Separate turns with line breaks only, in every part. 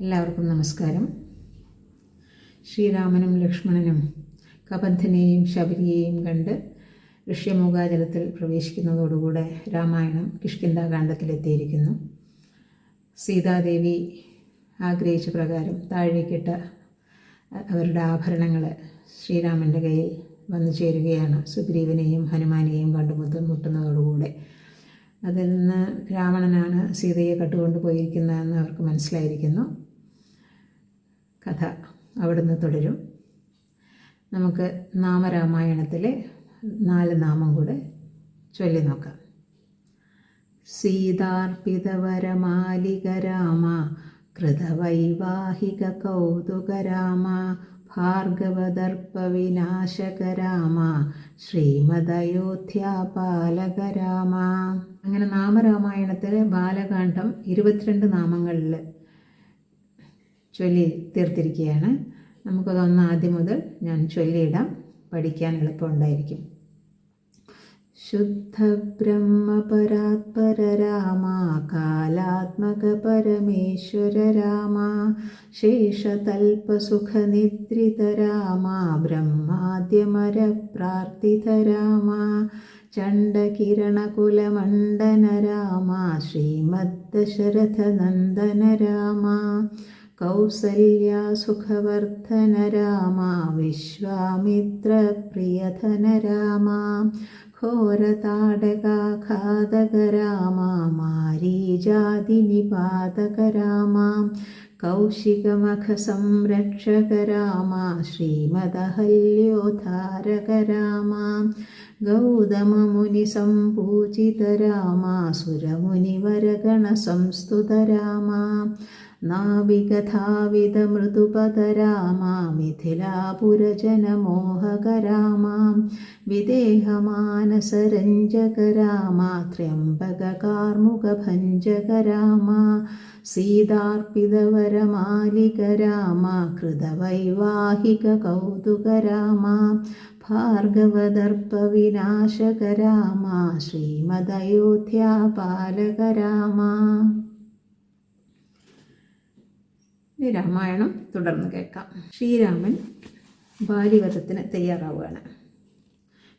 എല്ലാവർക്കും നമസ്കാരം. ശ്രീരാമനും ലക്ഷ്മണനും കബന്ധനെയും ശബരിയെയും കണ്ട് ഋഷ്യമൂകാചലത്തിൽ പ്രവേശിക്കുന്നതോടുകൂടെ രാമായണം കിഷ്കിന്ധാകാണ്ഡത്തിലെത്തിയിരിക്കുന്നു. സീതാദേവി ആഗ്രഹിച്ച പ്രകാരം താഴേക്കിട്ട അവരുടെ ആഭരണങ്ങൾ ശ്രീരാമൻ്റെ കയ്യിൽ വന്നു ചേരുകയാണ്. സുഗ്രീവനെയും ഹനുമാനെയും മുട്ടുന്നതോടുകൂടെ അതിൽ നിന്ന് രാവണനാണ് സീതയെ കട്ടുകൊണ്ടു പോയിരിക്കുന്നതെന്ന് അവർക്ക് മനസ്സിലായിരിക്കുന്നു. കഥ അവിടുന്ന് തുടരും. നമുക്ക് നാമരാമായണത്തിലെ 4 നാമം കൂടെ ചൊല്ലി നോക്കാം. സീതാർപ്പിതവരമാലിക രാമ, കൃതവൈവാഹിക കൗതുക രാമ, ഭാർഗവദർപ്പവിനാശക രാമ, ശ്രീമദയോധ്യാപാലക രാമ. അങ്ങനെ നാമരാമായണത്തിലെ ബാലകാന്ഡം 22 നാമങ്ങളിൽ ചൊല്ലി തീർത്തിരിക്കുകയാണ്. നമുക്കതൊന്ന് ആദ്യം മുതൽ ഞാൻ ചൊല്ലിയിടാം, പഠിക്കാൻ എളുപ്പമുണ്ടായിരിക്കും. ശുദ്ധ ബ്രഹ്മപരാത്പര രാമ, കാലാത്മക പരമേശ്വര രാമ, ശേഷതൽപസുഖനിദ്രിത രാമ, ബ്രഹ്മാദ്യമര പ്രാർത്ഥിത രാമ, ചണ്ഡകിരണകുലമണ്ഡന രാമ, ശ്രീമദ്ദശരഥനന്ദന രാമ, കൗസല്യാസുഖവർദ്ധന രാമ, വിശ്വാമിത്രപ്രിയധന രാമ, ഘോരതാടകാഘാതക രാമ, മാരീചാദിനിപാതക രാമ, കൗശികമഖസംരക്ഷക രാമ, ശ്രീമദഹല്യോദ്ധാരക രാമ, ഗൗതമമുനിസംപൂജിത രാമ, സുരമുനിവരഗണസംസ്തുത രാമ, നാവികധാവിത മൃദുപദ രാമ, മിഥിലാപുരജനമോഹക രാമ, വിദേഹമാനസരഞ്ജക രാമ, ത്രയംബകകാർമുകഭഞ്ജക രാമ, സീതാർപ്പിതവരമാലിക രാമ, കൃതവൈവാഹിക കൗതുക രാമ, ഭാർഗവദർപ്പവിനാശക രാമ, ശ്രീമദയോധ്യാപാലക രാമ. ഈ രാമായണം തുടർന്ന് കേൾക്കാം. ശ്രീരാമൻ ബാലിവധത്തിന് തയ്യാറാവുകയാണ്.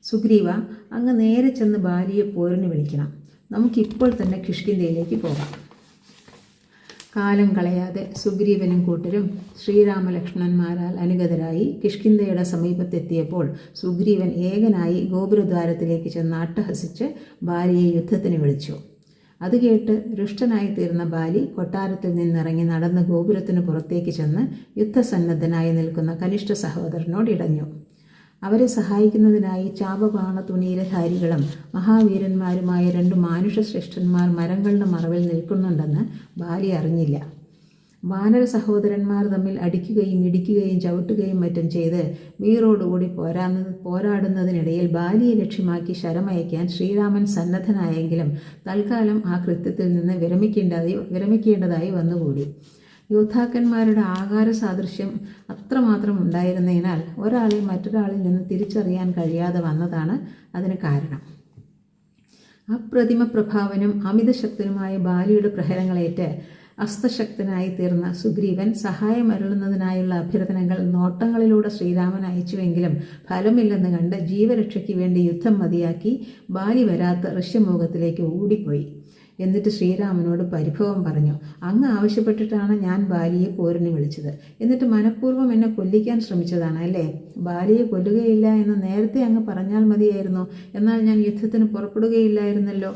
സുഗ്രീവ, അങ്ങ് നേരെ ചെന്ന് ബാലിയെ പോരിന് വിളിക്കണം. നമുക്കിപ്പോൾ തന്നെ കിഷ്കിന്ധയിലേക്ക് പോകാം. കാലം കളയാതെ സുഗ്രീവനും കൂട്ടരും ശ്രീരാമലക്ഷ്മണന്മാരാൽ അനുഗതരായി കിഷ്കിന്ധയുടെ സമീപത്തെത്തിയപ്പോൾ സുഗ്രീവൻ ഏകനായി ഗോപുരദ്വാരത്തിലേക്ക് ചെന്ന് അട്ടഹസിച്ച് ബാലിയെ യുദ്ധത്തിന് വിളിച്ചു. അത് കേട്ട് രുഷ്ടനായി തീർന്ന ബാലി കൊട്ടാരത്തിൽ നിന്നിറങ്ങി നടന്ന് ഗോപുരത്തിന് പുറത്തേക്ക് ചെന്ന് യുദ്ധസന്നദ്ധനായി നിൽക്കുന്ന കനിഷ്ഠ സഹോദരനോട് ഇടഞ്ഞു. അവരെ സഹായിക്കുന്നതിനായി ചാപബാണ തുണീരധാരികളും മഹാവീരന്മാരുമായ 2 മാനുഷശ്രേഷ്ഠന്മാർ മരങ്ങളുടെ മറവിൽ നിൽക്കുന്നുണ്ടെന്ന് ബാലി അറിഞ്ഞില്ല. വാനര സഹോദരന്മാർ തമ്മിൽ അടിക്കുകയും ഇടിക്കുകയും ചവിട്ടുകയും മറ്റും ചെയ്ത് വീറോടുകൂടി പോരാടുന്നതിനിടയിൽ ബാലിയെ ലക്ഷ്യമാക്കി ശരമയക്കാൻ ശ്രീരാമൻ സന്നദ്ധനായെങ്കിലും തൽക്കാലം ആ കൃത്യത്തിൽ നിന്ന് വിരമിക്കേണ്ടതായി വന്നുകൂടി. യോദ്ധാക്കന്മാരുടെ ആകാര സാദൃശ്യം അത്രമാത്രം ഉണ്ടായിരുന്നതിനാൽ ഒരാളെ മറ്റൊരാളിൽ നിന്ന് തിരിച്ചറിയാൻ കഴിയാതെ വന്നതാണ് അതിന് കാരണം. അപ്രതിമ പ്രഭാവനും അമിതശക്തനുമായ ബാലിയുടെ പ്രഹരങ്ങളേറ്റ് അസ്തശക്തനായി തീർന്ന സുഗ്രീവൻ സഹായമരുളുന്നതിനായുള്ള അഭ്യർത്ഥനകൾ നോട്ടങ്ങളിലൂടെ ശ്രീരാമൻ അയച്ചുവെങ്കിലും ഫലമില്ലെന്ന് കണ്ട് ജീവരക്ഷയ്ക്ക് വേണ്ടി യുദ്ധം മതിയാക്കി ബാലി വരാത്ത ഋഷ്യമൂകത്തിലേക്ക് ഓടിപ്പോയി. എന്നിട്ട് ശ്രീരാമനോട് പരിഭവം പറഞ്ഞു. അങ്ങ് ആവശ്യപ്പെട്ടിട്ടാണ് ഞാൻ ബാലിയെ പോരിന് വിളിച്ചത്. എന്നിട്ട് മനഃപൂർവ്വം എന്നെ കൊല്ലിക്കാൻ ശ്രമിച്ചതാണ് അല്ലേ? ബാലിയെ കൊല്ലുകയില്ല എന്ന് നേരത്തെ അങ്ങ് പറഞ്ഞാൽ മതിയായിരുന്നു. എന്നാൽ ഞാൻ യുദ്ധത്തിന് പുറപ്പെടുകയില്ലായിരുന്നല്ലോ.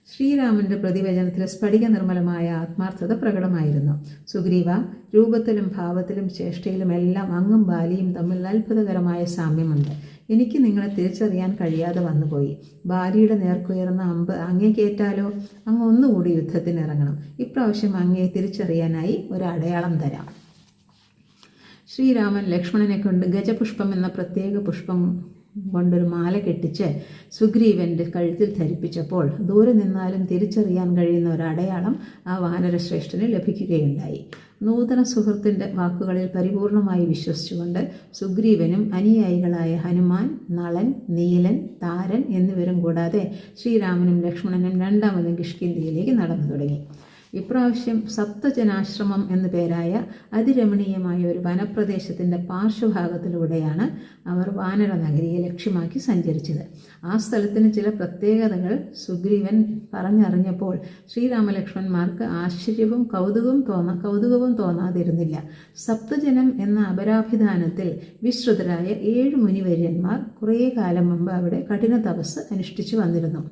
ശ്രീരാമൻ്റെ പ്രതിവചനത്തിൽ സ്ഫടിക നിർമ്മലമായ ആത്മാർത്ഥത പ്രകടമായിരുന്നു. സുഗ്രീവ, രൂപത്തിലും ഭാവത്തിലും ചേഷ്ടയിലുമെല്ലാം അങ്ങും ബാലിയും തമ്മിൽ അത്ഭുതകരമായ സാമ്യമുണ്ട്. എനിക്ക് നിങ്ങളെ തിരിച്ചറിയാൻ കഴിയാതെ വന്നുപോയി. ബാലിയുടെ നേർക്കുയർന്ന അമ്പ് അങ്ങേക്കേറ്റാലോ? അങ്ങ് ഒന്നുകൂടി യുദ്ധത്തിനിറങ്ങണം. ഇപ്രാവശ്യം അങ്ങയെ തിരിച്ചറിയാനായി ഒരു അടയാളം തരാം. ശ്രീരാമൻ ലക്ഷ്മണനെ കൊണ്ട് ഗജപുഷ്പം എന്ന പ്രത്യേക പുഷ്പം കൊണ്ടൊരു മാല കെട്ടിച്ച് സുഗ്രീവൻ്റെ കഴുത്തിൽ ധരിപ്പിച്ചപ്പോൾ ദൂരെ നിന്നാലും തിരിച്ചറിയാൻ കഴിയുന്ന ഒരു അടയാളം ആ വാനരശ്രേഷ്ഠന് ലഭിക്കുകയുണ്ടായി. നൂതന സുഹൃത്തിൻ്റെ വാക്കുകളിൽ പരിപൂർണമായി വിശ്വസിച്ചുകൊണ്ട് സുഗ്രീവനും അനുയായികളായ ഹനുമാൻ, നളൻ, നീലൻ, താരൻ എന്നിവരും കൂടാതെ ശ്രീരാമനും ലക്ഷ്മണനും രണ്ടാമതും കിഷ്കിന്ധയിലേക്ക് നടന്നു തുടങ്ങി. ഇപ്രാവശ്യം സപ്തജനാശ്രമം എന്നു പേരായ അതിരമണീയമായ ഒരു വനപ്രദേശത്തിൻ്റെ പാർശ്വഭാഗത്തിലൂടെയാണ് അവർ വാനര നഗരിയെ ലക്ഷ്യമാക്കി സഞ്ചരിച്ചത്. ആ സ്ഥലത്തിന് ചില പ്രത്യേകതകൾ സുഗ്രീവൻ പറഞ്ഞറിഞ്ഞപ്പോൾ ശ്രീരാമലക്ഷ്മണന്മാർക്ക് ആശ്ചര്യവും കൗതുകവും തോന്നാതിരുന്നില്ല. സപ്തജനം എന്ന അപരാഭിധാനത്തിൽ വിശ്രുതരായ 7 മുനിവര്യന്മാർ കുറേ കാലം മുമ്പ് അവിടെ കഠിന തപസ് അനുഷ്ഠിച്ചു വന്നിരുന്നു.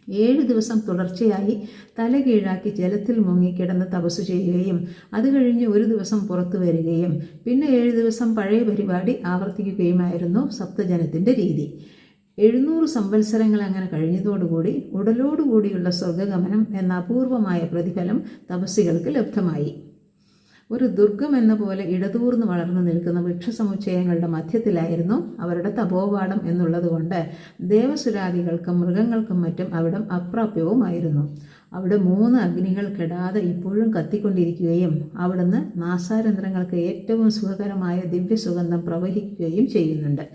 7 ദിവസം തുടർച്ചയായി തല കീഴാക്കി ജലത്തിൽ മുങ്ങിക്കിടന്ന് തപസ്സു ചെയ്യുകയും അത് കഴിഞ്ഞ് ഒരു ദിവസം പുറത്തു വരികയും പിന്നെ 7 ദിവസം പഴയ പരിപാടി ആവർത്തിക്കുകയുമായിരുന്നു സപ്തജനത്തിൻ്റെ രീതി. 700 സംവത്സരങ്ങൾ അങ്ങനെ കഴിഞ്ഞതോടുകൂടി ഉടലോടുകൂടിയുള്ള സ്വർഗഗമനം എന്ന അപൂർവമായ പ്രതിഫലം തപസ്സികൾക്ക് ലബ്ധമായി. ഒരു ദുർഗം എന്ന പോലെ ഇടതൂർന്ന് വളർന്നു നിൽക്കുന്ന വൃക്ഷസമുച്ചയങ്ങളുടെ മധ്യത്തിലായിരുന്നു അവരുടെ തപോവാടം എന്നുള്ളതുകൊണ്ട് ദേവസുരാദികൾക്കും മൃഗങ്ങൾക്കും മറ്റും അവിടം അപ്രാപ്യവുമായിരുന്നു. അവിടെ 3 അഗ്നികൾ കെടാതെ ഇപ്പോഴും കത്തിക്കൊണ്ടിരിക്കുകയും അവിടുന്ന് നാസാരന്ധ്രങ്ങൾക്ക് ഏറ്റവും സുഖകരമായ ദിവ്യസുഗന്ധം പ്രവഹിക്കുകയും ചെയ്യുന്നുണ്ട്.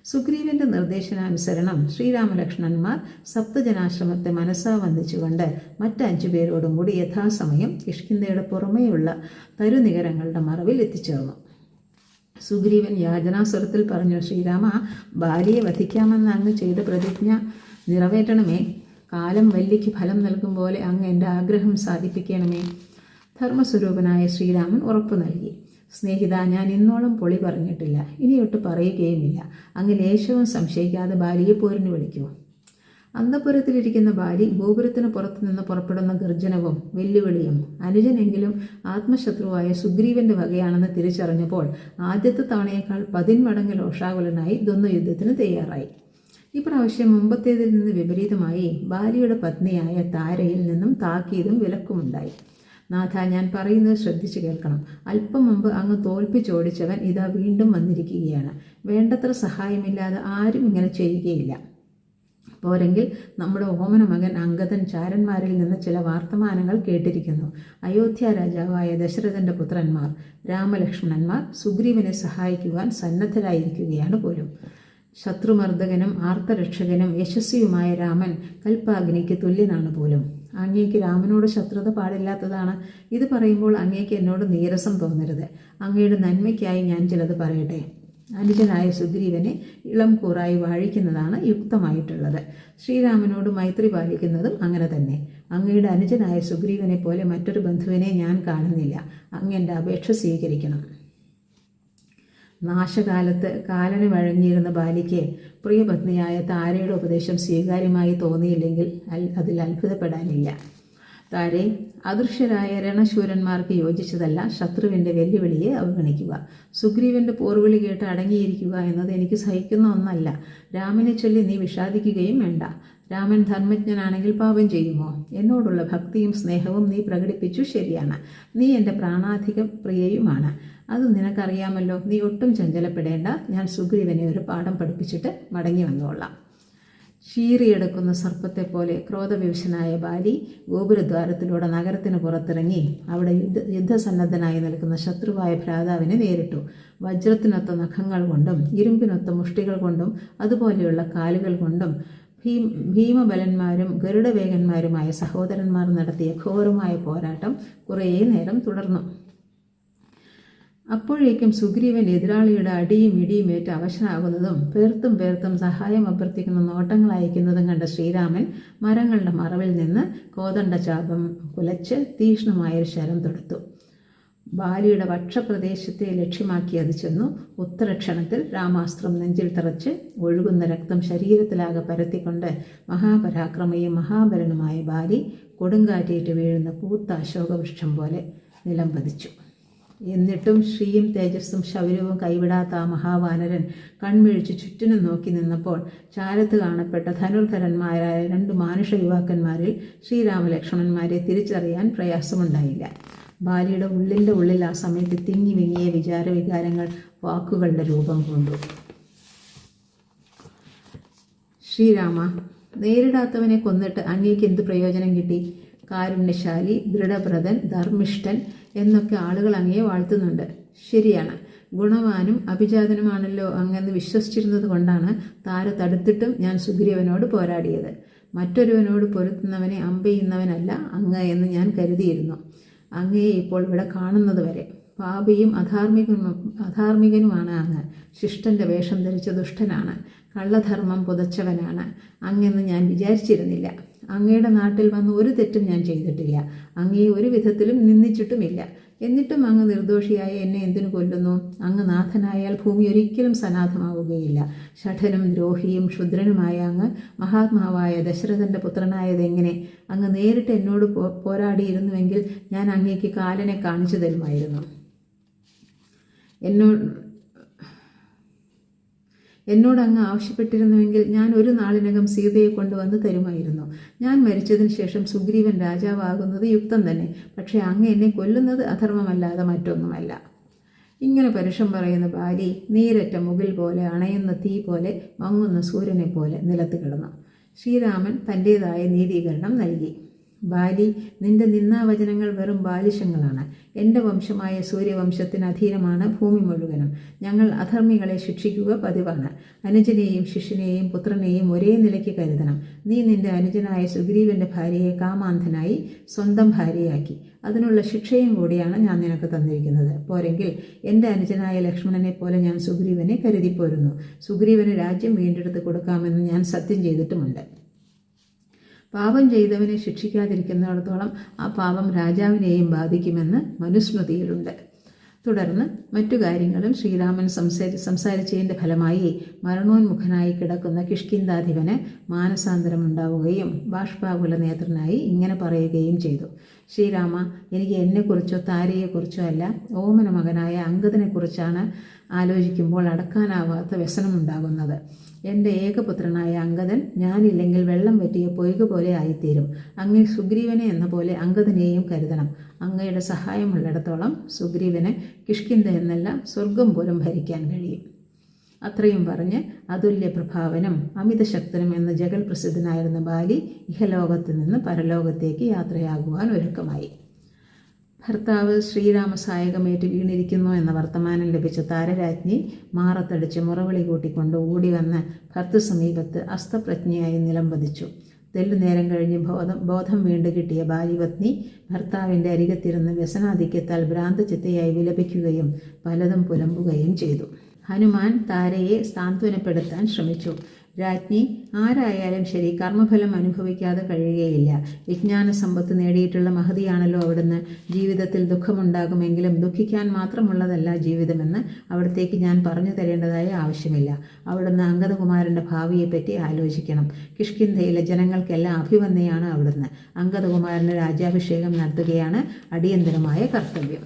സുഗ്രീവന്റെ നിർദ്ദേശനാനുസരണം ശ്രീരാമലക്ഷ്മണന്മാർ സപ്തജനാശ്രമത്തെ മനസ്സാ വന്ദിച്ചുകൊണ്ട് മറ്റ് 5 പേരോടും കൂടി യഥാസമയം കിഷ്കിന്ധയുടെ പുറമേയുള്ള തരുനികരങ്ങളുടെ മറവിൽ എത്തിച്ചേർന്നു. സുഗ്രീവൻ യാചനാസ്വരത്തിൽ പറഞ്ഞു, ശ്രീരാമ, ബാലിയെ വധിക്കാമെന്ന് അങ്ങ് ചെയ്ത പ്രതിജ്ഞ നിറവേറ്റണമേ. കാലം വല്ലിക്ക് ഫലം നൽകും പോലെ അങ്ങ് എൻ്റെ ആഗ്രഹം സാധിപ്പിക്കണമേ. ധർമ്മസ്വരൂപനായ ശ്രീരാമൻ ഉറപ്പു നൽകി. സ്നേഹിത, ഞാൻ ഇന്നോളം പൊളി പറഞ്ഞിട്ടില്ല, ഇനിയൊട്ട് പറയുകയുമില്ല. അങ്ങ് ലേശവും സംശയിക്കാതെ ബാലിയെ പോരിന് വിളിക്കൂ. അന്തഃപുരത്തിലിരിക്കുന്ന ബാലി ഗോപുരത്തിന് പുറത്തുനിന്ന് പുറപ്പെടുന്ന ഗർജനവും വെല്ലുവിളിയും അനുജനെങ്കിലും ആത്മശത്രുവായ സുഗ്രീവന്റെ വകയാണെന്ന് തിരിച്ചറിഞ്ഞപ്പോൾ ആദ്യത്തെ തവണയേക്കാൾ 10 മടങ്ങ് രോഷാകുലനായി ദ്വന്ദ്വയുദ്ധത്തിന് തയ്യാറായി. ഇപ്രാവശ്യം മുമ്പത്തേതിൽ നിന്ന് വിപരീതമായി ബാലിയുടെ പത്നിയായ താരയിൽ നിന്നും താക്കീതും വിലക്കുമുണ്ടായി. നാഥ, ഞാൻ പറയുന്നത് ശ്രദ്ധിച്ചു കേൾക്കണം. അല്പം മുമ്പ് അങ്ങ് തോൽപ്പിച്ചോടിച്ചവൻ ഇതാ വീണ്ടും വന്നിരിക്കുകയാണ്. വേണ്ടത്ര സഹായമില്ലാതെ ആരും ഇങ്ങനെ ചെയ്യുകയില്ല. പോരെങ്കിൽ നമ്മുടെ ഓമന മകൻ അംഗദൻ ചാരന്മാരിൽ നിന്ന് ചില വർത്തമാനങ്ങൾ കേട്ടിരിക്കുന്നു. അയോധ്യ രാജാവായ ദശരഥന്റെ പുത്രന്മാർ രാമലക്ഷ്മണന്മാർ സുഗ്രീവനെ സഹായിക്കുവാൻ സന്നദ്ധരായിരിക്കുകയാണ് പോലും. ശത്രുമർദ്ദകനും ആർത്തരക്ഷകനും യശസ്വിയുമായ രാമൻ കൽപ്പാഗ്നിക്ക് തുല്യനാണ് പോലും. അങ്ങേക്ക് രാമനോട് ശത്രുത പാടില്ലാത്തതാണ്. ഇത് പറയുമ്പോൾ അങ്ങേക്ക് എന്നോട് നീരസം തോന്നരുത്. അങ്ങയുടെ നന്മയ്ക്കായി ഞാൻ ചിലത് പറയട്ടെ. അനുജനായ സുഗ്രീവനെ ഇളം കൂറായി വാഴിക്കുന്നതാണ് യുക്തമായിട്ടുള്ളത്. ശ്രീരാമനോട് മൈത്രി പാലിക്കുന്നതും അങ്ങനെ തന്നെ. അങ്ങയുടെ അനുജനായ സുഗ്രീവനെ പോലെ മറ്റൊരു ബന്ധുവിനെ ഞാൻ കാണുന്നില്ല. അങ്ങെൻ്റെ അപേക്ഷ സ്വീകരിക്കണം. നാശകാലത്ത് കാലന് വഴങ്ങിയിരുന്ന ബാലിക്ക് പ്രിയപത്നിയായ താരയുടെ ഉപദേശം സ്വീകാര്യമായി തോന്നിയില്ലെങ്കിൽ അതിൽ അത്ഭുതപ്പെടാനില്ല. താരെ, അദൃശ്യരായ രണശൂരന്മാർക്ക് യോജിച്ചതല്ല ശത്രുവിൻ്റെ വെല്ലുവിളിയെ അവഗണിക്കുക. സുഗ്രീവന്റെ പോർവിളി കേട്ട് അടങ്ങിയിരിക്കുക എന്നത് എനിക്ക് സഹിക്കുന്ന ഒന്നല്ല. രാമനെ ചൊല്ലി നീ വിഷാദിക്കുകയും വേണ്ട. രാമൻ ധർമ്മജ്ഞനാണെങ്കിൽ പാപം ചെയ്യുമോ? എന്നോടുള്ള ഭക്തിയും സ്നേഹവും നീ പ്രകടിപ്പിച്ചു, ശരിയാണ്. നീ എൻ്റെ പ്രാണാധിക പ്രിയയുമാണ്. അത് നിനക്കറിയാമല്ലോ. നീ ഒട്ടും ചഞ്ചലപ്പെടേണ്ട. ഞാൻ സുഗ്രീവനെ ഒരു പാഠം പഠിപ്പിച്ചിട്ട് മടങ്ങി വന്നോളാം. ചീറിയെടുക്കുന്ന സർപ്പത്തെപ്പോലെ ക്രോധവിവശനായ ബാലി ഗോപുരദ്വാരത്തിലൂടെ നഗരത്തിന് പുറത്തിറങ്ങി അവിടെ യുദ്ധസന്നദ്ധനായി നിൽക്കുന്ന ശത്രുവായ ഭ്രാതാവിനെ നേരിട്ടു. വജ്രത്തിനൊത്ത നഖങ്ങൾ കൊണ്ടും ഇരുമ്പിനൊത്ത മുഷ്ടികൾ കൊണ്ടും അതുപോലെയുള്ള കാലുകൾ കൊണ്ടും ഭീമബലന്മാരും ഗരുഡവേഗന്മാരുമായ സഹോദരന്മാർ നടത്തിയ ഘോരമായ പോരാട്ടം കുറേ നേരം തുടർന്നു. അപ്പോഴേക്കും സുഗ്രീവൻ എതിരാളിയുടെ അടിയും ഇടിയും ഏറ്റ് അവശനാകുന്നതും പേർത്തും സഹായം അഭ്യർത്ഥിക്കുന്ന നോട്ടങ്ങൾ അയക്കുന്നതും കണ്ട ശ്രീരാമൻ മരങ്ങളുടെ മറവിൽ നിന്ന് കോദണ്ഡചാപം കുലച്ച് തീക്ഷ്ണമായൊരു ശരം തൊടുത്തു. ബാലിയുടെ വക്ഷപ്രദേശത്തെ ലക്ഷ്യമാക്കി അത് ചെന്നു. ഉത്തരക്ഷണത്തിൽ രാമാസ്ത്രം നെഞ്ചിൽ തറച്ച് ഒഴുകുന്ന രക്തം ശരീരത്തിലാകെ പരത്തിക്കൊണ്ട് മഹാപരാക്രമയും മഹാബലനുമായ ബാലി കൊടുങ്കാറ്റേറ്റ് വീഴുന്ന പൂത്ത അശോകവൃക്ഷം പോലെ നിലം പതിച്ചു. എന്നിട്ടും ശ്രീയും തേജസ്സും ശൗര്യവും കൈവിടാത്ത ആ മഹാവാനരൻ കൺമിഴിച്ച് ചുറ്റിനും നോക്കി നിന്നപ്പോൾ ചാരത്ത് കാണപ്പെട്ട ധനുർധരന്മാരായ 2 മാനുഷ യുവാക്കന്മാരിൽ ശ്രീരാമലക്ഷ്മണന്മാരെ തിരിച്ചറിയാൻ പ്രയാസമുണ്ടായില്ല. ബാലിയുടെ ഉള്ളിൽ ആ സമയത്ത് തിങ്ങി വിങ്ങിയ വിചാരവികാരങ്ങൾ വാക്കുകളുടെ രൂപം കൊണ്ടു. ശ്രീരാമ, നേരിടാത്തവനെ കൊന്നിട്ട് അങ്ങേക്ക് എന്ത് പ്രയോജനം കിട്ടി? കാരുണ്യശാലി, ദൃഢവ്രതൻ, ധർമ്മിഷ്ഠൻ എന്നൊക്കെ ആളുകൾ അങ്ങയെ വാഴ്ത്തുന്നുണ്ട്. ശരിയാണ്, ഗുണവാനും അഭിജാതനുമാണല്ലോ അങ്ങെന്ന് വിശ്വസിച്ചിരുന്നത് കൊണ്ടാണ് താര തടുത്തിട്ടും ഞാൻ സുഗ്രീവനോട് പോരാടിയത്. മറ്റൊരുവനോട് പൊരുത്തുന്നവനെ അമ്പെയ്യുന്നവനല്ല അങ്ങ് എന്ന് ഞാൻ കരുതിയിരുന്നു. അങ്ങയെ ഇപ്പോൾ ഇവിടെ കാണുന്നത് വരെ പാപിയും അധാർമികനുമാണ് അങ്ങ്. ശിഷ്ടൻ്റെ വേഷം ധരിച്ച ദുഷ്ടനാണ്, കള്ളധർമ്മം പുതച്ചവനാണ് അങ്ങെന്ന് ഞാൻ വിചാരിച്ചിരുന്നില്ല. അങ്ങയുടെ നാട്ടിൽ വന്ന് ഒരു തെറ്റും ഞാൻ ചെയ്തിട്ടില്ല, അങ്ങയെ ഒരു വിധത്തിലും നിന്ദിച്ചിട്ടുമില്ല. എന്നിട്ടും അങ്ങ് നിർദോഷിയായ എന്നെ എന്തിനു കൊല്ലുന്നു? അങ്ങ് നാഥനായാൽ ഭൂമി ഒരിക്കലും സനാഥമാവുകയില്ല. ഷഠനും ദ്രോഹിയും ക്ഷുദ്രനുമായ അങ്ങ് മഹാത്മാവായ ദശരഥൻ്റെ പുത്രനായതെങ്ങനെ? അങ്ങ് നേരിട്ട് എന്നോട് പോരാടിയിരുന്നുവെങ്കിൽ ഞാൻ അങ്ങേക്ക് കാലനെ കാണിച്ചു തരുമായിരുന്നു. എന്നോട് അങ്ങ് ആവശ്യപ്പെട്ടിരുന്നുവെങ്കിൽ ഞാൻ ഒരു നാളിനകം സീതയെ കൊണ്ടുവന്ന് തരുമായിരുന്നു. ഞാൻ മരിച്ചതിന് ശേഷം സുഗ്രീവൻ രാജാവാകുന്നത് യുക്തം തന്നെ. പക്ഷേ അങ്ങ് എന്നെ കൊല്ലുന്നത് അധർമ്മമല്ലാതെ മറ്റൊന്നുമല്ല. ഇങ്ങനെ പരുഷം പറയുന്ന ബാലി നീരറ്റ മുകിൽ പോലെ, അണയുന്ന തീ പോലെ, മങ്ങുന്ന സൂര്യനെ പോലെ നിലത്ത് കിടന്നു. ശ്രീരാമൻ തൻ്റേതായ നീതീകരണം നൽകി. ബാലി, നിന്റെ നിന്ദാവചനങ്ങൾ വെറും ബാലിശങ്ങളാണ്. എൻ്റെ വംശമായ സൂര്യവംശത്തിന് അധീനമാണ് ഭൂമി മുഴുവനും. ഞങ്ങൾ അധർമ്മികളെ ശിക്ഷിക്കുക പതിവാണ്. അനുജനെയും ശിഷ്യനെയും പുത്രനെയും ഒരേ നിലയ്ക്ക് കരുതണം. നീ നിന്റെ അനുജനായ സുഗ്രീവൻ്റെ ഭാര്യയെ കാമാന്ധനായി സ്വന്തം ഭാര്യയാക്കി. അതിനുള്ള ശിക്ഷയും കൂടിയാണ് ഞാൻ നിനക്ക് തന്നിരിക്കുന്നത്. പോരെങ്കിൽ എൻ്റെ അനുജനായ ലക്ഷ്മണനെ പോലെ ഞാൻ സുഗ്രീവനെ കരുതിപ്പോരുന്നു. സുഗ്രീവന് രാജ്യം വീണ്ടെടുത്ത് കൊടുക്കാമെന്ന് ഞാൻ സത്യം ചെയ്തിട്ടുമുണ്ട്. പാപം ചെയ്തവനെ ശിക്ഷിക്കാതിരിക്കുന്നിടത്തോളം ആ പാപം രാജാവിനെയും ബാധിക്കുമെന്ന് മനുസ്മൃതിയിലുണ്ട്. തുടർന്ന് മറ്റു കാര്യങ്ങളും ശ്രീരാമൻ സംസാരിച്ചതിൻ്റെ ഫലമായി മരണോന്മുഖനായി കിടക്കുന്ന കിഷ്കിന്ധാധിപന് മാനസാന്തരമുണ്ടാവുകയും ബാഷ്പാകുല നേത്രനായി ഇങ്ങനെ പറയുകയും ചെയ്തു: ശ്രീരാമ, എനിക്ക് എന്നെക്കുറിച്ചോ താരയെക്കുറിച്ചോ അല്ല, ഓമന മകനായ അംഗദനെക്കുറിച്ചാണ് ആലോചിക്കുമ്പോൾ അടക്കാനാവാത്ത വ്യസനമുണ്ടാകുന്നത്. എൻ്റെ ഏകപുത്രനായ അംഗദൻ ഞാനില്ലെങ്കിൽ വെള്ളം പറ്റിയ പൊയ്ക പോലെ ആയിത്തീരും. അങ്ങ് സുഗ്രീവനെ എന്ന പോലെ അംഗദനെയും കരുതണം. അങ്ങയുടെ സഹായമുള്ളിടത്തോളം സുഗ്രീവന് കിഷ്കിന്ധ എന്നല്ല സ്വർഗം പോലും ഭരിക്കാൻ കഴിയും. അത്രയും പറഞ്ഞ് അതുല്യ പ്രഭാവനും അമിതശക്തനും എന്ന ജഗൽ പ്രസിദ്ധനായിരുന്ന ബാലി ഇഹലോകത്ത് നിന്ന് പരലോകത്തേക്ക് യാത്രയാകുവാൻ ഒരുക്കമായി. ഭർത്താവ് ശ്രീരാമസായകമേറ്റ് വീണിരിക്കുന്നു എന്ന വർത്തമാനം ലഭിച്ച താരരാജ്ഞി മാറത്തടിച്ച് മുറവിളി കൂട്ടിക്കൊണ്ട് ഓടിവന്ന് ഭർത്തൃസമീപത്ത് അസ്തപ്രജ്ഞയായി നിലംപതിച്ചു. തെല്ലുനേരം കഴിഞ്ഞ് ബോധം വീണ്ടു കിട്ടിയ ബാലിപത്നി ഭർത്താവിൻ്റെ അരികത്തിരുന്ന് വ്യസനാധിക്യത്താൽ ഭ്രാന്തചിത്തയായി വിലപിക്കുകയും പലതും പുലമ്പുകയും ചെയ്തു. ഹനുമാൻ താരയെ സാന്ത്വനപ്പെടുത്താൻ ശ്രമിച്ചു. രാജ്ഞി, ആരായാലും ശരി കർമ്മഫലം അനുഭവിക്കാതെ കഴിയുകയില്ല. വിജ്ഞാന സമ്പത്ത് നേടിയിട്ടുള്ള മഹതിയാണല്ലോ അവിടുന്ന്. ജീവിതത്തിൽ ദുഃഖമുണ്ടാകുമെങ്കിലും ദുഃഖിക്കാൻ മാത്രമുള്ളതല്ല ജീവിതമെന്ന് അവിടത്തേക്ക് ഞാൻ പറഞ്ഞു തരേണ്ടതായ ആവശ്യമില്ല. അവിടുന്ന് അംഗദകുമാരൻ്റെ ഭാവിയെപ്പറ്റി ആലോചിക്കണം. കിഷ്കിന്ധയിലെ ജനങ്ങൾക്കെല്ലാം അഭിവന്ദയാണ് അവിടുന്ന്. അംഗദകുമാരൻ്റെ രാജ്യാഭിഷേകം നടത്തുകയാണ് അടിയന്തരമായ കർത്തവ്യം.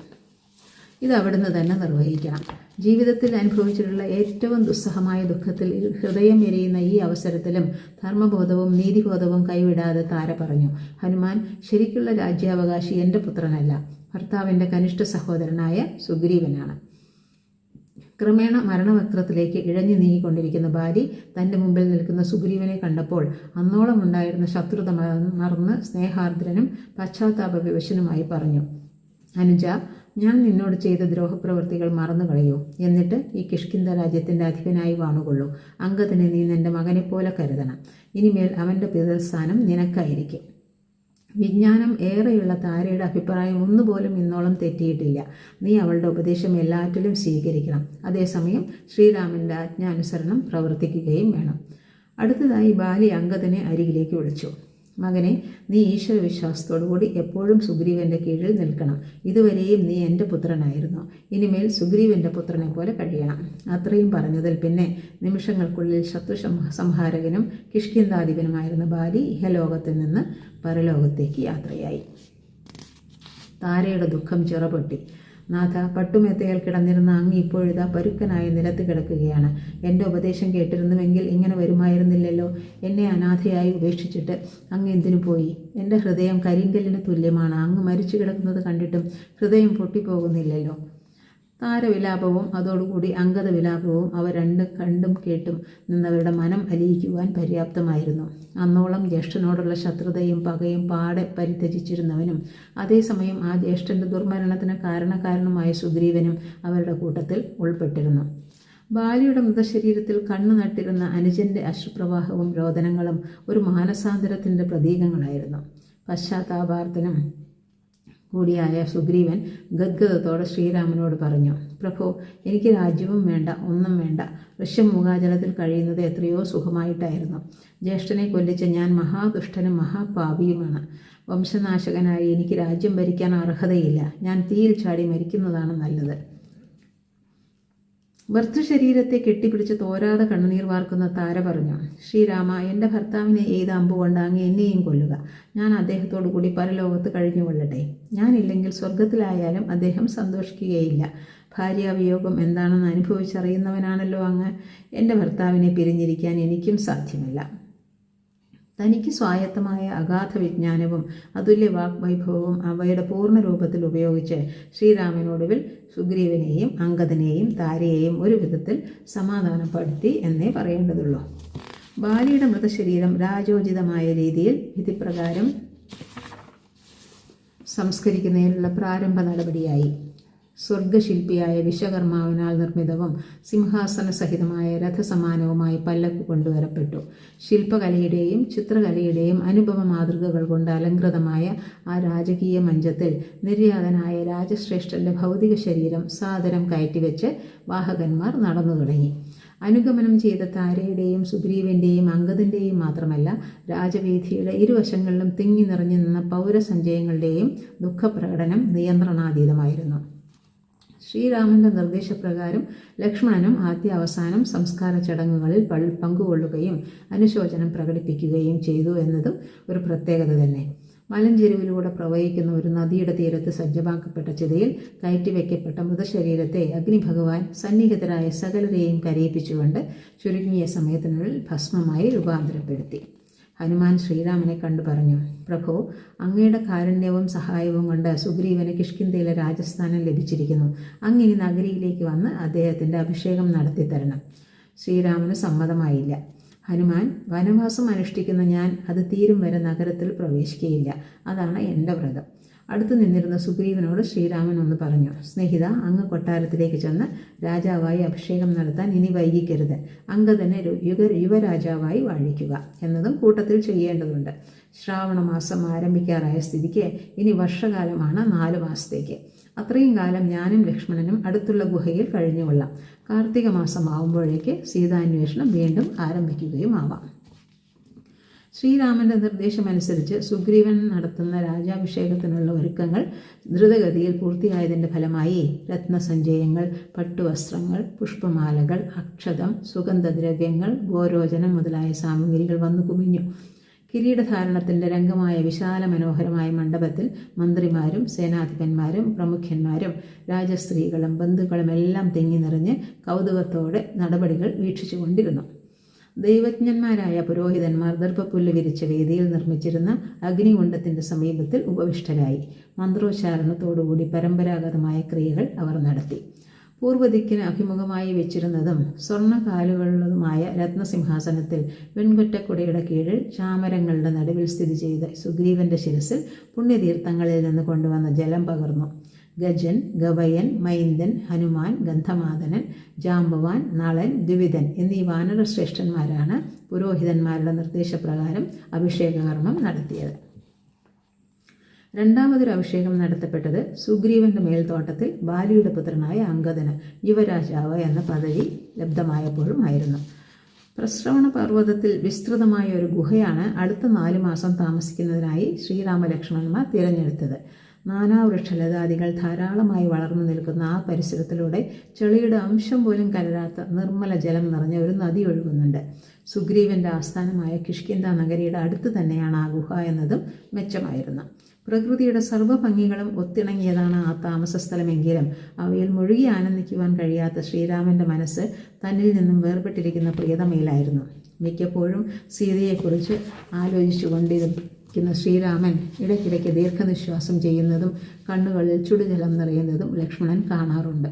ഇത് അവിടുന്ന് തന്നെ നിർവഹിക്കണം. ജീവിതത്തിൽ അനുഭവിച്ചിട്ടുള്ള ഏറ്റവും ദുസ്സഹമായ ദുഃഖത്തിൽ ഹൃദയം എരിയുന്ന ഈ അവസരത്തിലും ധർമ്മബോധവും നീതിബോധവും കൈവിടാതെ താര പറഞ്ഞു: ഹനുമാൻ, ശരിക്കുള്ള രാജ്യാവകാശി എൻ്റെ പുത്രനല്ല, ഭർത്താവിൻ്റെ കനിഷ്ഠ സഹോദരനായ സുഗ്രീവനാണ്. ക്രമേണ മരണവക്രത്തിലേക്ക് ഇഴഞ്ഞു നീങ്ങിക്കൊണ്ടിരിക്കുന്ന ബാലി തൻ്റെ മുമ്പിൽ നിൽക്കുന്ന സുഗ്രീവനെ കണ്ടപ്പോൾ അന്നോളം ഉണ്ടായിരുന്ന ശത്രുത മറന്ന് സ്നേഹാർദ്രനും പശ്ചാത്താപവിവശനുമായി പറഞ്ഞു: അനുജ, ഞാൻ നിന്നോട് ചെയ്ത ദ്രോഹപ്രവൃത്തികൾ മറന്നുകളയൂ. എന്നിട്ട് ഈ കിഷ്കിന്ധ രാജ്യത്തിൻ്റെ അധിപനായി വാണുകൊള്ളൂ. അംഗദനെ നീ നിൻ്റെ മകനെപ്പോലെ കരുതണം. ഇനിമേൽ അവൻ്റെ പിതൃസ്ഥാനം നിനക്കായിരിക്കും. വിജ്ഞാനം ഏറെയുള്ള താരയുടെ അഭിപ്രായം ഒന്നുപോലും ഇന്നോളം തെറ്റിയിട്ടില്ല. നീ അവളുടെ ഉപദേശം എല്ലാറ്റിലും സ്വീകരിക്കണം. അതേസമയം ശ്രീരാമൻ്റെ ആജ്ഞാനുസരണം പ്രവർത്തിക്കുകയും വേണം. അടുത്തതായി ബാലി അംഗദനെ അരികിലേക്ക് വിളിച്ചു: മകനെ, നീ ഈശ്വരവിശ്വാസത്തോടുകൂടി എപ്പോഴും സുഗ്രീവൻ്റെ കീഴിൽ നിൽക്കണം. ഇതുവരെയും നീ എൻ്റെ പുത്രനായിരുന്നു. ഇനിമേൽ സുഗ്രീവൻ്റെ പുത്രനെ പോലെ കഴിയണം. അത്രയും പറഞ്ഞതിൽ പിന്നെ നിമിഷങ്ങൾക്കുള്ളിൽ ശത്രു സംഹാരകനും കിഷ്കിന്ധാധിപനുമായിരുന്ന ബാലി ഇഹലോകത്തിൽ നിന്ന് പരലോകത്തേക്ക് യാത്രയായി. താരയുടെ ദുഃഖം ചിറപൊട്ടി. നാഥ, പട്ടുമെത്തയിൽ കിടന്നിരുന്ന അങ്ങ് ഇപ്പോഴിതാ പരുക്കനായി നിലത്ത് കിടക്കുകയാണ്. എൻ്റെ ഉപദേശം കേട്ടിരുന്നുവെങ്കിൽ ഇങ്ങനെ വരുമായിരുന്നില്ലല്ലോ. എന്നെ അനാഥയായി ഉപേക്ഷിച്ചിട്ട് അങ്ങ് എന്തിനു പോയി? എൻ്റെ ഹൃദയം കരിങ്കല്ലിന് തുല്യമാണ്. അങ്ങ് മരിച്ചു കിടക്കുന്നത് കണ്ടിട്ടും ഹൃദയം പൊട്ടിപ്പോകുന്നില്ലല്ലോ. താരവിലാപവും അതോടുകൂടി അംഗദ വിലാപവും അവ കണ്ടും കേട്ടും നിന്നവരുടെ മനം അലിയിക്കുവാൻ പര്യാപ്തമായിരുന്നു. അന്നോളം ജ്യേഷ്ഠനോടുള്ള ശത്രുതയും പകയും പാടെ പരിത്യജിച്ചിരുന്നവനും അതേസമയം ആ ജ്യേഷ്ഠൻ്റെ ദുർമരണത്തിന് കാരണക്കാരനുമായ സുഗ്രീവനും അവരുടെ കൂട്ടത്തിൽ ഉൾപ്പെട്ടിരുന്നു. ബാലിയുടെ മൃതശരീരത്തിൽ കണ്ണു നട്ടിരുന്ന അനുജന്റെ അശ്രുപ്രവാഹവും രോദനങ്ങളും ഒരു മാനസാന്തരത്തിൻ്റെ പ്രതീകങ്ങളായിരുന്നു. പശ്ചാത്താപാർത്ഥനും കൂടിയായ സുഗ്രീവൻ ഗദ്ഗതത്തോടെ ശ്രീരാമനോട് പറഞ്ഞു, പ്രഭോ, എനിക്ക് രാജ്യവും വേണ്ട, ഒന്നും വേണ്ട. ഋഷ്യമൂകാചലത്തിൽ കഴിയുന്നത് എത്രയോ സുഖമായിട്ടായിരുന്നു. ജ്യേഷ്ഠനെ കൊല്ലിച്ച ഞാൻ മഹാദുഷ്ടനും മഹാപാപിയുമാണ്. വംശനാശകനായി എനിക്ക് രാജ്യം ഭരിക്കാൻ അർഹതയില്ല. ഞാൻ തീയിൽ ചാടി മരിക്കുന്നതാണ് നല്ലത്. ഭർത്തൃശരീരത്തെ കെട്ടിപ്പിടിച്ച് തോരാതെ കണ്ണുനീർ വാർക്കുന്ന താര പറഞ്ഞു, ശ്രീരാമ, എൻ്റെ ഭർത്താവിനെ ഏത് അമ്പുകൊണ്ട് അങ്ങ് എന്നെയും കൊല്ലുക. ഞാൻ അദ്ദേഹത്തോടു കൂടി പരലോകത്ത് കഴിഞ്ഞുകൊള്ളട്ടെ. ഞാനില്ലെങ്കിൽ സ്വർഗത്തിലായാലും അദ്ദേഹം സന്തോഷിക്കുകയില്ല. ഭാര്യാവിയോഗം എന്താണെന്ന് അനുഭവിച്ചറിയുന്നവനാണല്ലോ അങ്ങ്. എൻ്റെ ഭർത്താവിനെ പിരിഞ്ഞിരിക്കാൻ എനിക്കും സാധ്യമല്ല. തനിക്ക് സ്വായത്തമായ അഗാധ വിജ്ഞാനവും അതുല്യ വാഗ്വൈഭവവും അവയുടെ പൂർണ്ണ രൂപത്തിൽ ഉപയോഗിച്ച് ശ്രീരാമനോടുവിൽ സുഗ്രീവനെയും അംഗദനെയും താരയെയും ഒരു വിധത്തിൽ സമാധാനപ്പെടുത്തി എന്നേ പറയേണ്ടതുള്ളൂ. ബാലിയുടെ മൃതശരീരം രാജോചിതമായ രീതിയിൽ വിധിപ്രകാരം സംസ്കരിക്കുന്നതിനുള്ള പ്രാരംഭ നടപടിയായി. സ്വർഗശില്പിയായ വിശ്വകർമാവിനാൽ നിർമ്മിതവും സിംഹാസന സഹിതമായ രഥസമാനവുമായി പല്ലക്ക് കൊണ്ടുവരപ്പെട്ടു. ശില്പകലയുടെയും ചിത്രകലയുടെയും അനുപമ മാതൃകകൾ കൊണ്ട് അലങ്കൃതമായ ആ രാജകീയ മഞ്ചത്തിൽ നിര്യാതനായ രാജശ്രേഷ്ഠന്റെ ഭൗതിക ശരീരം സാദരം കയറ്റിവെച്ച് വാഹകന്മാർ നടന്നു തുടങ്ങി. അനുഗമനം ചെയ്ത താരയുടെയും സുഗ്രീവന്റെയും അംഗദന്റെയും മാത്രമല്ല, രാജവീഥിയുടെ ഇരുവശങ്ങളിലും തിങ്ങി നിറഞ്ഞു നിന്ന പൗരസഞ്ചയങ്ങളുടെയും ദുഃഖപ്രകടനം നിയന്ത്രണാതീതമായിരുന്നു. ശ്രീരാമന്റെ നിർദ്ദേശപ്രകാരം ലക്ഷ്മണനും ആദ്യ അവസാനം സംസ്കാര ചടങ്ങുകളിൽ പങ്കുകൊള്ളുകയും അനുശോചനം പ്രകടിപ്പിക്കുകയും ചെയ്തു എന്നതും ഒരു പ്രത്യേകത തന്നെ. മലഞ്ചെരുവിലൂടെ പ്രവഹിക്കുന്ന ഒരു നദിയുടെ തീരത്ത് സജ്ജമാക്കപ്പെട്ട ചിതയിൽ കയറ്റിവെക്കപ്പെട്ട മൃതശരീരത്തെ അഗ്നിഭഗവാൻ സന്നിഹിതരായ സകലരെയും കരയിപ്പിച്ചുകൊണ്ട് ചുരുങ്ങിയ സമയത്തിനുള്ളിൽ ഭസ്മമായി രൂപാന്തരപ്പെടുത്തി. ഹനുമാൻ ശ്രീരാമനെ കണ്ടു പറഞ്ഞു, പ്രഭോ, അങ്ങയുടെ കാരുണ്യവും സഹായവും കൊണ്ട് സുഗ്രീവന് കിഷ്കിന്ധയിലെ രാജസ്ഥാനം ലഭിച്ചിരിക്കുന്നു. അങ്ങിനി നഗരിയിലേക്ക് വന്ന് അദ്ദേഹത്തിൻ്റെ അഭിഷേകം നടത്തിത്തരണം. ശ്രീരാമന് സമ്മതമായില്ല. ഹനുമാൻ, വനവാസം അനുഷ്ഠിക്കുന്ന ഞാൻ അത് തീരും വരെ നഗരത്തിൽ പ്രവേശിക്കുകയില്ല. അതാണ് എൻ്റെ വ്രതം. അടുത്തു നിന്നിരുന്ന സുഗ്രീവനോട് ശ്രീരാമൻ ഒന്ന് പറഞ്ഞു, സ്നേഹിത, അങ്ങ് കൊട്ടാരത്തിലേക്ക് ചെന്ന് രാജാവായി അഭിഷേകം നടത്താൻ ഇനി വൈകിക്കരുത്. അംഗദനെ യുവരാജാവായി വാഴിക്കുക എന്നതും കൂട്ടത്തിൽ ചെയ്യേണ്ടതുണ്ട്. ശ്രാവണമാസം ആരംഭിക്കാറായ സ്ഥിതിക്ക് ഇനി വർഷകാലമാണ് 4 മാസത്തേക്ക്. അത്രയും കാലം ഞാനും ലക്ഷ്മണനും അടുത്തുള്ള ഗുഹയിൽ കഴിഞ്ഞുകൊള്ളാം. കാർത്തിക മാസം ആവുമ്പോഴേക്ക് സീതാന്വേഷണം വീണ്ടും ആരംഭിക്കുകയുമാവാം. ശ്രീരാമന്റെ നിർദ്ദേശമനുസരിച്ച് സുഗ്രീവൻ നടത്തുന്ന രാജാഭിഷേകത്തിനുള്ള ഒരുക്കങ്ങൾ ദ്രുതഗതിയിൽ പൂർത്തിയായതിൻ്റെ ഫലമായി രത്നസഞ്ചയങ്ങൾ, പട്ടുവസ്ത്രങ്ങൾ, പുഷ്പമാലകൾ, അക്ഷതം, സുഗന്ധദ്രവ്യങ്ങൾ, ഗോരോചനം മുതലായ സാമഗ്രികൾ വന്നു കുമിഞ്ഞു. കിരീടധാരണത്തിൻ്റെ രംഗമായ വിശാല മനോഹരമായ മണ്ഡപത്തിൽ മന്ത്രിമാരും സേനാധിപന്മാരും പ്രമുഖന്മാരും രാജസ്ത്രീകളും ബന്ധുക്കളും എല്ലാം തിങ്ങി നിറഞ്ഞ് കൗതുകത്തോടെ നടപടികൾ വീക്ഷിച്ചു കൊണ്ടിരുന്നു. ദൈവജ്ഞന്മാരായ പുരോഹിതന്മാർ ദർഭപ്പുല്ല് വിരിച്ച വേദിയിൽ നിർമ്മിച്ചിരുന്ന അഗ്നികുണ്ഡത്തിൻ്റെ സമീപത്തിൽ ഉപവിഷ്ടരായി. മന്ത്രോച്ചാരണത്തോടുകൂടി പരമ്പരാഗതമായ ക്രിയകൾ അവർ നടത്തി. പൂർവ്വദിക്കിന് അഭിമുഖമായി വെച്ചിരുന്നതും സ്വർണ്ണകാലുകളുള്ളതുമായ രത്നസിംഹാസനത്തിൽ വെൺകൊറ്റക്കുടയുടെ കീഴിൽ ചാമരങ്ങളുടെ നടുവിൽ സ്ഥിതി ചെയ്ത സുഗ്രീവന്റെ ശിരസിൽ പുണ്യതീർത്ഥങ്ങളിൽ നിന്ന് കൊണ്ടുവന്ന ജലം പകർന്നു. ഗജൻ, ഗവയൻ, മൈന്ദൻ, ഹനുമാൻ, ഗന്ധമാദനൻ, ജാംബവാൻ, നളൻ, ദ്വിവിധൻ എന്നീ വാനരശ്രേഷ്ഠന്മാരാണ് പുരോഹിതന്മാരുടെ നിർദ്ദേശപ്രകാരം അഭിഷേകകർമ്മം നടത്തിയത്. രണ്ടാമതൊരു അഭിഷേകം നടത്തപ്പെട്ടത് സുഗ്രീവന്റെ മേൽത്തോട്ടത്തിൽ ബാലിയുടെ പുത്രനായ അംഗദന് യുവരാജാവ് എന്ന പദവി ലബ്ധമായപ്പോഴും ആയിരുന്നു. പ്രശ്രവണ പർവ്വതത്തിൽ വിസ്തൃതമായ ഒരു ഗുഹയാണ് അടുത്ത 4 മാസം താമസിക്കുന്നതിനായി ശ്രീരാമലക്ഷ്മണന്മാർ തിരഞ്ഞെടുത്തത്. നാനാവൃക്ഷലതാദികൾ ധാരാളമായി വളർന്നു നിൽക്കുന്ന ആ പരിസരത്തിലൂടെ ചെളിയുടെ അംശം പോലും കലരാത്ത നിർമ്മല ജലം നിറഞ്ഞ ഒരു നദി ഒഴുകുന്നുണ്ട്. സുഗ്രീവന്റെ ആസ്ഥാനമായ കിഷ്കിന്ധ നഗരിയുടെ അടുത്ത് തന്നെയാണ് ആ ഗുഹ എന്നതും മെച്ചമായിരുന്നു. പ്രകൃതിയുടെ സർവ്വഭംഗികളും ഒത്തിണങ്ങിയതാണ് ആ താമസസ്ഥലമെങ്കിലും അവയിൽ മുഴുകി ആനന്ദിക്കുവാൻ കഴിയാത്ത ശ്രീരാമന്റെ മനസ്സ് തന്നിൽ നിന്നും വേർപെട്ടിരിക്കുന്ന പ്രിയതമയിലായിരുന്നു. മിക്കപ്പോഴും സീതയെക്കുറിച്ച് ആലോചിച്ചു കൊണ്ടിരിക്കുന്ന ശ്രീരാമൻ ഇടയ്ക്കിടയ്ക്ക് ദീർഘനിശ്വാസം ചെയ്യുന്നതും കണ്ണുകളിൽ ചുടുജലം നിറയുന്നതും ലക്ഷ്മണൻ കാണാറുണ്ട്.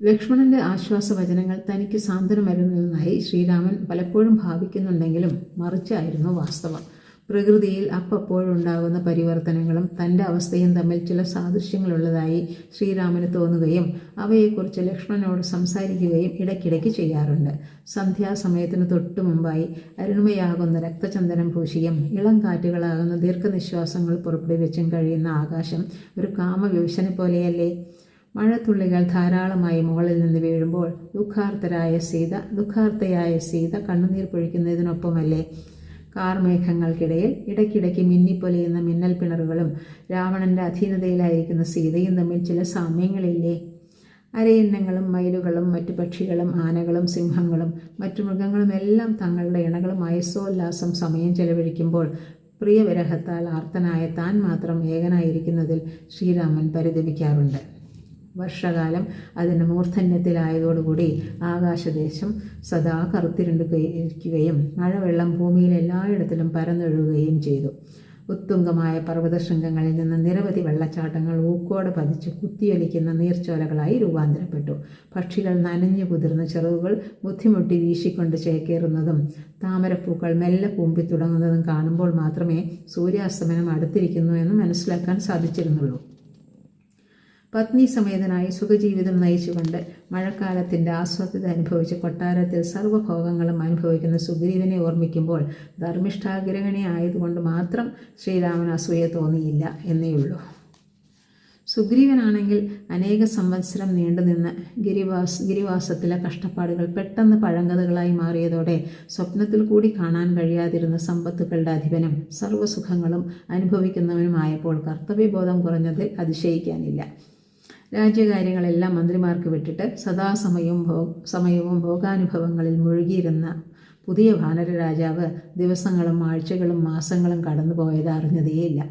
ലക്ഷ്മണന്റെ ആശ്വാസവചനങ്ങൾ തനിക്ക് സാന്ത്വനമരുന്നതായി ശ്രീരാമൻ പലപ്പോഴും ഭാവിക്കുന്നുണ്ടെങ്കിലും മറിച്ചായിരുന്നു വാസ്തവം. പ്രകൃതിയിൽ അപ്പപ്പോഴുണ്ടാകുന്ന പരിവർത്തനങ്ങളും തൻ്റെ അവസ്ഥയും തമ്മിൽ ചില സാദൃശ്യങ്ങളുള്ളതായി ശ്രീരാമന് തോന്നുകയും അവയെക്കുറിച്ച് ലക്ഷ്മണനോട് സംസാരിക്കുകയും ഇടയ്ക്കിടയ്ക്ക് ചെയ്യാറുണ്ട്. സന്ധ്യാസമയത്തിന് തൊട്ടു മുമ്പായി അരുണിമയാകുന്ന രക്തചന്ദനം പൂശിയും ഇളം കാറ്റുകളാകുന്ന ദീർഘനിശ്വാസങ്ങൾ പുറപ്പെടുവിച്ചും കഴിയുന്ന ആകാശം ഒരു കാമവിവശനെ പോലെയല്ലേ? മഴത്തുള്ളികൾ ധാരാളമായി മുകളിൽ നിന്ന് വീഴുമ്പോൾ ദുഃഖാർത്തയായ സീത കണ്ണുനീർ പൊഴിക്കുന്നതിനൊപ്പമല്ലേ? കാർമേഘങ്ങൾക്കിടയിൽ ഇടയ്ക്കിടയ്ക്ക് മിന്നിപ്പൊലിയുന്ന മിന്നൽ പിണറുകളും രാവണന്റെ അധീനതയിലായിരിക്കുന്ന സീതയും തമ്മിൽ ചില സാമ്യങ്ങളില്ലേ? അരയന്നങ്ങളും മയിലുകളും മറ്റു പക്ഷികളും ആനകളും സിംഹങ്ങളും മറ്റു മൃഗങ്ങളും എല്ലാം തങ്ങളുടെ ഇണകളുമായി സോല്ലാസം സമയം ചെലവഴിക്കുമ്പോൾ പ്രിയവിരഹത്താൽ ആർത്തനായ താൻ മാത്രം ഏകനായിരിക്കുന്നതിൽ ശ്രീരാമൻ പരിതപിക്കാറുണ്ട്. വർഷകാലം അതിൻ്റെ മൂർധന്യത്തിലായതോടുകൂടി ആകാശദേശം സദാ കറുത്തിരുണ്ടുകയും മഴവെള്ളം ഭൂമിയിൽ എല്ലായിടത്തിലും പരന്നൊഴുകുകയും ചെയ്തു. ഉത്തുംഗമായ പർവ്വതശൃംഗങ്ങളിൽ നിന്ന് നിരവധി വെള്ളച്ചാട്ടങ്ങൾ ഊക്കോടെ പതിച്ച് കുത്തിയൊലിക്കുന്ന നീർച്ചോലകളായി രൂപാന്തരപ്പെട്ടു. പക്ഷികൾ നനഞ്ഞു കുതിർന്ന ചിറകുകൾ ബുദ്ധിമുട്ടി വീശിക്കൊണ്ട് ചേക്കേറുന്നതും താമരപ്പൂക്കൾ മെല്ലെ കൂമ്പിത്തുടങ്ങുന്നതും കാണുമ്പോൾ മാത്രമേ സൂര്യാസ്തമനം അടുത്തിരിക്കുന്നു എന്ന് മനസ്സിലാക്കാൻ സാധിച്ചിരുന്നുള്ളൂ. പത്നി സമേതനായി സുഖജീവിതം നയിച്ചുകൊണ്ട് മഴക്കാലത്തിൻ്റെ ആസ്വാദ്യത അനുഭവിച്ച് കൊട്ടാരത്തിൽ സർവ്വഭോഗങ്ങളും അനുഭവിക്കുന്ന സുഗ്രീവനെ ഓർമ്മിക്കുമ്പോൾ ധർമ്മിഷ്ഠാഗ്രഹണി ആയതുകൊണ്ട് മാത്രം ശ്രീരാമന് അസൂയ തോന്നിയില്ല എന്നേയുള്ളൂ. സുഗ്രീവനാണെങ്കിൽ അനേക സംവത്സരം നീണ്ടുനിന്ന ഗിരിവാസത്തിലെ കഷ്ടപ്പാടുകൾ പെട്ടെന്ന് പഴങ്കഥകളായി മാറിയതോടെ സ്വപ്നത്തിൽ കൂടി കാണാൻ കഴിയാതിരുന്ന സമ്പത്തുക്കളുടെ അധിപനും സർവ്വസുഖങ്ങളും അനുഭവിക്കുന്നവനുമായപ്പോൾ കർത്തവ്യബോധം കുറഞ്ഞതിൽ അതിശയിക്കാനില്ല. രാജ്യകാര്യങ്ങളെല്ലാം മന്ത്രിമാർക്ക് വിട്ടിട്ട് സദാസമയവും ഭോഗാനുഭവങ്ങളിൽ മുഴുകിയിരുന്ന പുതിയ വാനര രാജാവ് ദിവസങ്ങളും ആഴ്ചകളും മാസങ്ങളും കടന്നുപോയത് അറിഞ്ഞതേയില്ല.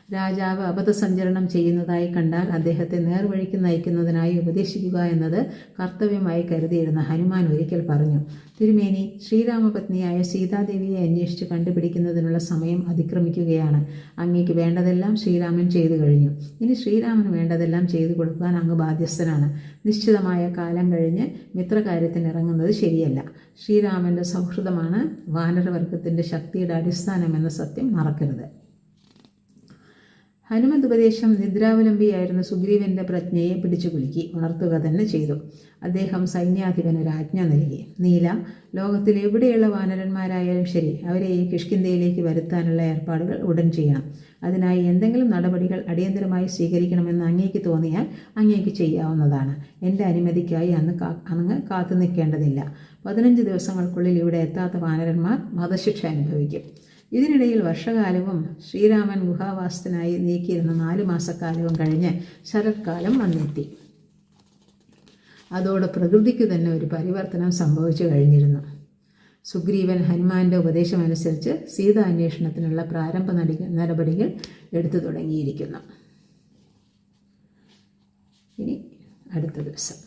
രാജാവ് അബദ്ധസഞ്ചരണം ചെയ്യുന്നതായി കണ്ടാൽ അദ്ദേഹത്തെ നേർവഴിക്ക് നയിക്കുന്നതിനായി ഉപദേശിക്കുക എന്നത് കർത്തവ്യമായി കരുതിയിരുന്ന ഹനുമാൻ ഒരിക്കൽ പറഞ്ഞു, തിരുമേനി, ശ്രീരാമപത്നിയായ സീതാദേവിയെ അന്വേഷിച്ച് കണ്ടുപിടിക്കുന്നതിനുള്ള സമയം അതിക്രമിക്കുകയാണ്. അങ്ങേക്ക് വേണ്ടതെല്ലാം ശ്രീരാമൻ ചെയ്തു കഴിഞ്ഞു. ഇനി ശ്രീരാമന് വേണ്ടതെല്ലാം ചെയ്തു കൊടുക്കാൻ അങ്ങ് ബാധ്യസ്ഥനാണ്. നിശ്ചിതമായ കാലം കഴിഞ്ഞ് മിത്രകാര്യത്തിന് ഇറങ്ങുന്നത് ശരിയല്ല. ശ്രീരാമൻ്റെ സൗഹൃദമാണ് വാനരവർഗത്തിൻ്റെ ശക്തിയുടെ അടിസ്ഥാനമെന്ന സത്യം മറക്കരുത്. ഹനുമന്ത് ഉപദേശം നിദ്രാവലംബിയായിരുന്ന സുഗ്രീവന്റെ പ്രജ്ഞയെ പിടിച്ചു കുലുക്കി ഉണർത്തുക തന്നെ ചെയ്തു. അദ്ദേഹം സൈന്യാധിപനൊരു ആജ്ഞ നൽകി. നീല, ലോകത്തിൽ എവിടെയുള്ള വാനരന്മാരായാലും ശരി, അവരെ ഈ കിഷ്കിന്ധയിലേക്ക് വരുത്താനുള്ള ഏർപ്പാടുകൾ ഉടൻ ചെയ്യണം. അതിനായി എന്തെങ്കിലും നടപടികൾ അടിയന്തരമായി സ്വീകരിക്കണമെന്ന് അങ്ങേക്ക് തോന്നിയാൽ അങ്ങേക്ക് ചെയ്യാവുന്നതാണ്. എൻ്റെ അനുമതിക്കായി അങ്ങ് കാത്തു നിൽക്കേണ്ടതില്ല. 15 ദിവസങ്ങൾക്കുള്ളിൽ ഇവിടെ എത്താത്ത വാനരന്മാർ വധശിക്ഷ അനുഭവിക്കും. ഇതിനിടയിൽ വർഷകാലവും ശ്രീരാമൻ ഗുഹാവാസത്തിനായി നീക്കിയിരുന്ന 4 മാസക്കാലവും കഴിഞ്ഞ് ശരത്കാലം വന്നെത്തി. അതോടെ പ്രകൃതിക്ക് തന്നെ ഒരു പരിവർത്തനം സംഭവിച്ചു കഴിഞ്ഞിരുന്നു. സുഗ്രീവൻ ഹനുമാന്റെ ഉപദേശമനുസരിച്ച് സീതാന്വേഷണത്തിനുള്ള പ്രാരംഭ നടപടികൾ എടുത്തു തുടങ്ങിയിരിക്കുന്നു. ഇനി അടുത്ത ദിവസം.